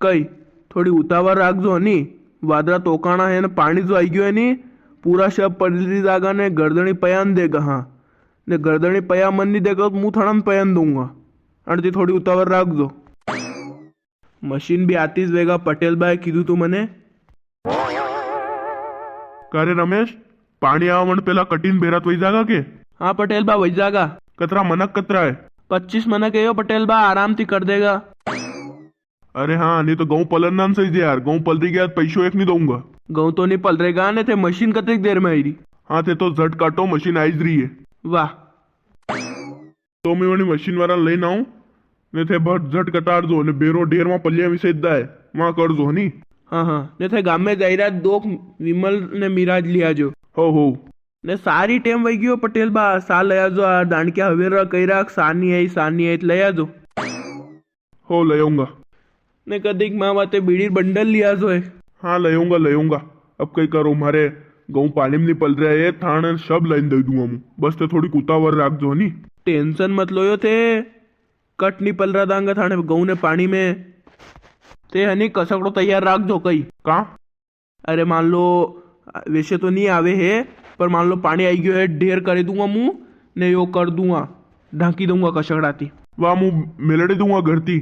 કઈ થોડી ઉતાવળ રાખજો હની વાદળા તોકાણા હે ને પાણી જો આવી ગયું એની પૂરા શબ पलरी जागा ने गर्दनी पयान देगा हाँ ने गर्दनी पया मन नहीं देगा तो मुँह थड़न पयान दूंगा अणती थोड़ी उतावળ રાખજો मशीन भी आती ज वेगा पटेल भाई कीधु तू मने करे रमेश पानी आवा मन पेला कटीन बेरात वही जागा के हाँ पटेल बा वही जागा कतरा मनक कतरा है 25 मनक है पटेल बा आराम थी कर देगा अरे हाँ नहीं तो गऊ पलन नाम सही दे यार गऊ पलरी गया पैसों एक नहीं दूंगा गऊ तो नहीं पलरेगा ने थे मशीन कतरी देर में आई रही हाँ थे तो झट काटो मशीन आई ज रही है वाह तो मैं वही मशीन वाला लेना आऊं ने थे भट झट कटार दो ने बेरो डेर में पलिया विषय है वहां कर दो नहीं हाँ हाँ ने थे गाम में जाहिरा दो विमल ने मिराज लिया जो हो ने सारी टेम वही गयो पटेल बा सा लया जो आ दांडक्या हवेरा कईरा सानी आई लया जो हो ले आऊंगा ने कदीक माँ बाते बीड़ी बंडल लिया जो है हाँ ले आऊंगा अब कई करो मारे गऊ पानी में नहीं पल रहा है थाने सब लाइन दे दूंगा मैं बस ते थोड़ी कुतावर राख दो नहीं टेंशन मत लो यो थे कट नहीं पल रहा दांगा थाने गऊ ने पानी में ते हनी कसकड़ो तैयार राख दो कई का अरे मान लो वैसे तो नहीं आवे है पर मान लो पानी आई गयो है ढेर कर दूंगा मुंह ने यो कर दूंगा ढांकी दूंगा कसकड़ाती वह मुंह मेलड़े दूंगा घरती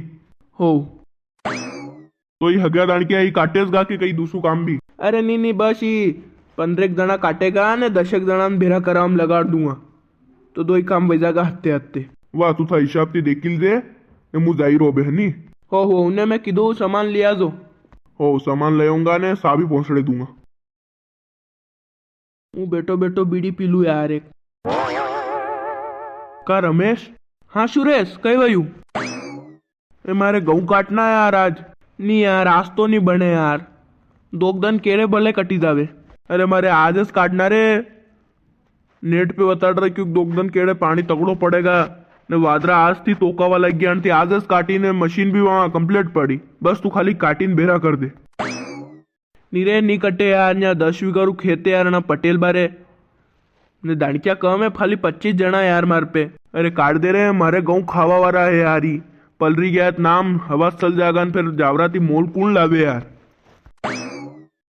हो तो ये हग्या दाण के आई काटेसगा कि कई दूसरू काम भी अरे नहीं बस ही 15 जना काटेगा ने 10 जना भेरा कराम लगा दूंगा तो दो ही काम बजागा हत्ते हत्ते वाह तू था हिसाब थी देखिल दे ने मुँह जाई रो बहनी हो उन्हें मैं किधो सामान लिया जो हो सामान ले आऊंगा ने सा भी पहुंचड़े दूंगा हूँ बैठो बीड़ी पी लू यार एक का रमेश हाँ सुरेश कई वयू मारे गऊ काटना है यार आज नहीं यार आज तो नहीं बने यार दोगदन केड़े भले कटी जावे अरे मारे आज काटना रे नेट पे बता रहे क्योंकि दोगदन केड़े पानी तगड़ो पड़ेगा ने वादरा आज थी तोकावा लग गया थी आज काटी ने मशीन भी वहां कंप्लीट पड़ी बस तू खाली काटीन बेरा कर दे नीरे नहीं कटे यार यहाँ 10 वीघा खेते यार ना पटेल बारे ने दाणकिया कम है खाली 25 जना यार मार पे अरे काट दे रहे मारे गऊ खावा वाला है यार ही पलरी गया नाम हवा चल जाएगा फिर जावराती मोल कूण लावे यार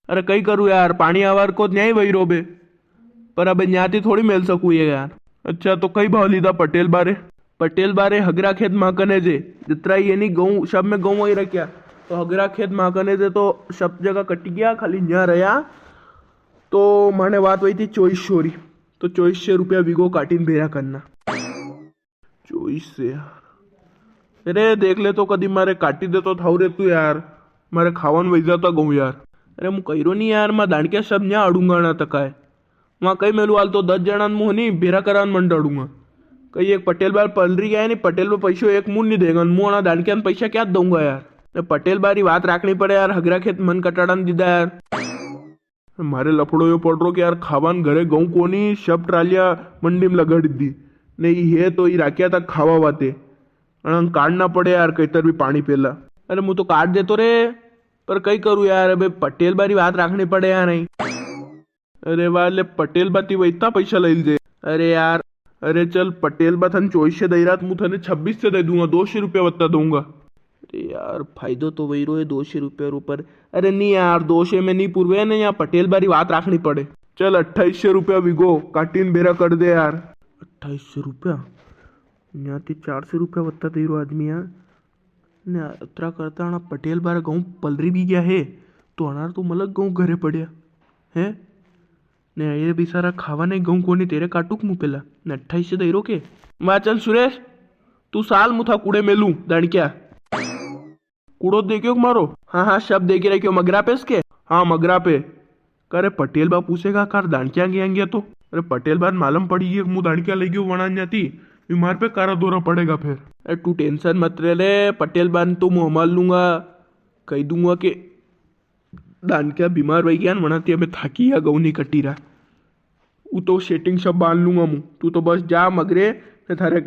अरे कई करूँ यार पानी आवार को न्याय वही रोबे पर अब न्याती थोड़ी मिल सकू ये यार अच्छा तो कई भाव लीधा पटेल बारे हगरा खेत माकने जे जितना ये नहीं गऊ सब में गऊ वही रखा तो हगरा खेत माकने जे तो सब जगह कट गया खाली यहाँ रहा तो मैंने बात वही थी 2400 तो 2400 रुपया वीगो काटीन भेरा करना 2400 अरे देख ले तो कदी मारे काटी दे तो थाव रे तू यार मारे खावन वही जाता गऊ यार अरे मु कहो नहीं यार मैं दांडकिया सब यहाँ अड़ूंगा ना तकाय वहाँ कई मेलू हाल तो 10 जना मुँह नहीं भेरा करान मन अड़ूंगा कई एक पटेल बार पलरी गया नहीं पटेल में पैसों एक मुँह नहीं देगा मुँह ना दांडकिया पैसा क्या दूंगा यार पटेल बारी बात रखनी पड़े यार हगरा खेत मन कटाड़ा दीदा यार मारे लफड़ो यो पड़ रो कि यार खावान घरे गऊ कोनी सब ट्रालिया मंडी में लगाड़ी दी नहीं है तो ये राखिया तक खावा वाते काटना पड़े यार कैतर भी पानी पेला अरे मुँह तो काट दे तो रे पर कई करूँ यार अबे पटेल बारी बात रखनी पड़े यार नहीं अरे वाले पटेल बाती वो इतना पैसा ले लीजिए अरे यार अरे चल पटेल बा थन 24 से दे रहा मुँह थने 26 से दे दूंगा 200 रुपया बता दूंगा अरे यार फायदो तो वही रो है 200 रुपये ऊपर अरे नहीं यार 200 में नहीं पूर्वे नहीं यहाँ पटेल बारी बात रखनी पड़े चल 2800 रुपया विगो काटीन बेरा कर दे यार 2800 रुपया यहाँ 400 रुपया बता दे रो आदमी यार ने अतरा करता ना पटेल बार गाँव पलरी भी गया है तो अनार तो मलक गाँव घरे पड़िया है ने ये भी सारा खावा नहीं गाँव को नहीं तेरे काटूक मुँह पेला ने 2800 दे रो के वाह चल सुरेश तू साल मुथा कूड़े में लू दाणकिया कूड़ो देखियो मारो हाँ शब्द देखे रखियो मगरा पे इसके हाँ मगरा पे करे पटेल बा पूछेगा कार दाणकिया गया तो अरे पटेल बार मालूम पड़ी है मुँह दाणकिया ले गयो वना जाती बीमार पे कारा दौरा पड़ेगा फिर अरे तू टेंशन मत ले पटेल बान तो मुँह माल लूंगा कह दूंगा कि दाणकिया बीमार वही गया वनाती हमें थाकी या गऊ नहीं कटी रहा वो तो सेटिंग सब बांध लूंगा मुँह तू तो बस जा मगरे थारे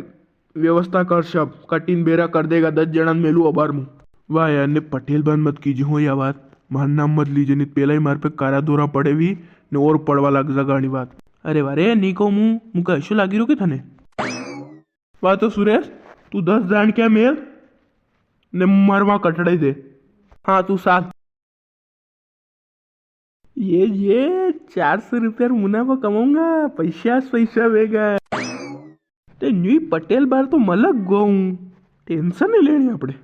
व्यवस्था कर सब कटिन बेरा कर देगा 10 जना मेलू अबार मुँह वाह यार ने पटेल बन मत कीजिए हो या बात मान नाम मत लीजिए नहीं पहला ही मार पे कारा दौरा पड़े भी ने और पड़वा लग जा गाड़ी बात अरे वारे नी को मुँह ऐसो लागी रो के थाने वाह तो सुरेश तू 10 जान क्या मेल ने मारवा कटड़े दे હા તું સાલ ये 400 रुपया मुनाफा कमाऊंगा पैसा वेगा તે ન્યુ પટેલ બાર તો મલક ગયું ટેન્શન નહીં લેણી આપણે